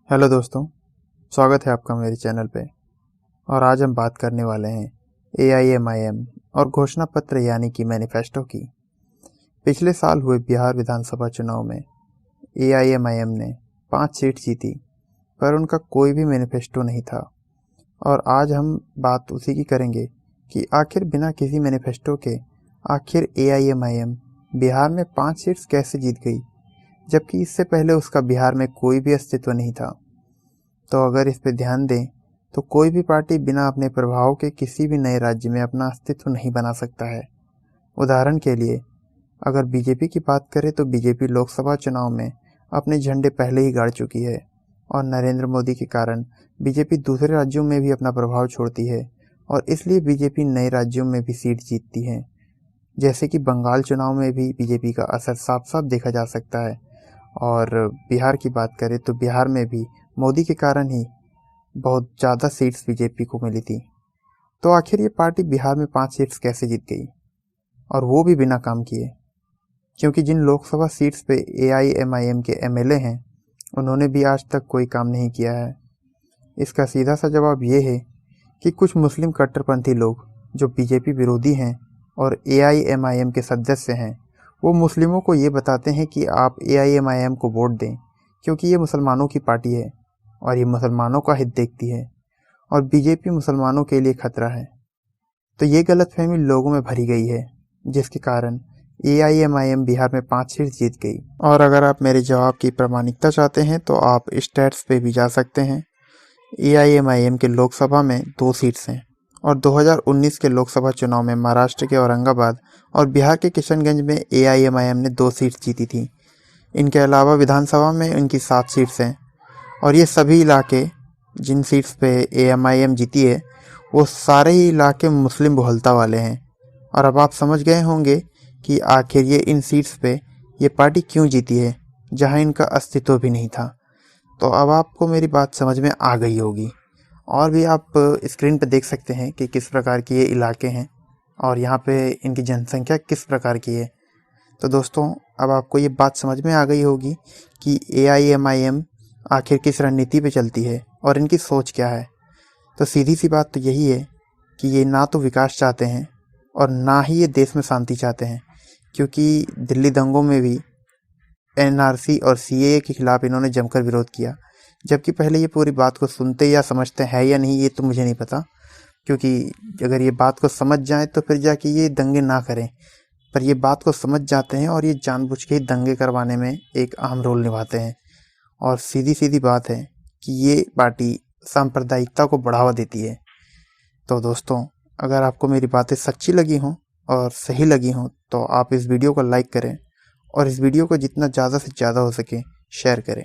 Hello दोस्तों, स्वागत है आपका मेरे चैनल पे। और आज हम बात करने वाले हैं AIMIM और घोषणा पत्र यानी कि मैनिफेस्टो की। पिछले साल हुए बिहार विधानसभा चुनाव में AIMIM ने 5 सीट जीती, पर उनका कोई भी मैनिफेस्टो नहीं था। और आज हम बात उसी की करेंगे कि आखिर बिना किसी मैनिफेस्टो के आखिर AIMIM बिहार में 5 सीट्स कैसे जीत गई, जबकि इससे पहले उसका बिहार में कोई भी अस्तित्व नहीं था। तो अगर इस पे ध्यान दें तो कोई भी पार्टी बिना अपने प्रभाव के किसी भी नए राज्य में अपना अस्तित्व नहीं बना सकता है। उदाहरण के लिए अगर बीजेपी की बात करें तो बीजेपी लोकसभा चुनाव में अपने झंडे पहले ही गाड़ चुकी है और नरेंद्र मोदी के कारण बीजेपी दूसरे राज्यों में भी अपना प्रभाव छोड़ती है और इसलिए बीजेपी नए राज्यों में भी सीट जीतती है। जैसे कि बंगाल चुनाव में भी बीजेपी का असर साफ साफ देखा जा सकता है। और बिहार की बात करें तो बिहार में भी मोदी के कारण ही बहुत ज़्यादा सीट्स बीजेपी को मिली थी। तो आखिर ये पार्टी बिहार में 5 सीट्स कैसे जीत गई, और वो भी बिना काम किए? क्योंकि जिन लोकसभा सीट्स पे AIMIM के MLA हैं उन्होंने भी आज तक कोई काम नहीं किया है। इसका सीधा सा जवाब ये है कि कुछ मुस्लिम कट्टरपंथी लोग जो बीजेपी विरोधी हैं और AIMIM के सदस्य हैं, वो मुस्लिमों को ये बताते हैं कि आप AIMIM को वोट दें क्योंकि ये मुसलमानों की पार्टी है और ये मुसलमानों का हित देखती है और बीजेपी मुसलमानों के लिए खतरा है। तो ये गलतफहमी लोगों में भरी गई है, जिसके कारण AIMIM बिहार में 5 सीट जीत गई। और अगर आप मेरे जवाब की प्रामाणिकता चाहते हैं तो आप स्टैट्स पे भी जा सकते हैं। AIMIM के लोकसभा में 2 सीट्स हैं और 2019 के लोकसभा चुनाव में महाराष्ट्र के औरंगाबाद और बिहार के किशनगंज में AIMIM ने 2 सीट्स जीती थी। इनके अलावा विधानसभा में इनकी 7 सीट्स हैं और ये सभी इलाके जिन सीट्स पे AIMIM जीती है वो सारे ही इलाके मुस्लिम बहुलता वाले हैं। और अब आप समझ गए होंगे कि आखिर ये इन सीट्स पे ये पार्टी क्यों जीती है जहां इनका अस्तित्व भी नहीं था। तो अब आपको मेरी बात समझ में आ गई होगी। और भी आप स्क्रीन पे देख सकते हैं कि किस प्रकार के ये इलाके हैं और यहाँ पे इनकी जनसंख्या किस प्रकार की है। तो दोस्तों, अब आपको ये बात समझ में आ गई होगी कि AIMIM आखिर किस रणनीति पे चलती है और इनकी सोच क्या है। तो सीधी सी बात तो यही है कि ये ना तो विकास चाहते हैं और ना ही ये देश में शांति चाहते हैं, क्योंकि दिल्ली दंगों में भी NRC और CAA के खिलाफ इन्होंने जमकर विरोध किया। जबकि पहले ये पूरी बात को सुनते या समझते हैं या नहीं ये तो मुझे नहीं पता, क्योंकि अगर ये बात को समझ जाए तो फिर जाके ये दंगे ना करें, पर ये बात को समझ जाते हैं और ये जानबूझ के ही दंगे करवाने में एक अहम रोल निभाते हैं। और सीधी सीधी बात है कि ये पार्टी सांप्रदायिकता को बढ़ावा देती है। तो दोस्तों, अगर आपको मेरी बातें सच्ची लगी हों और सही लगी हों तो आप इस वीडियो को लाइक करें और इस वीडियो को जितना ज़्यादा से ज़्यादा हो सके शेयर करें।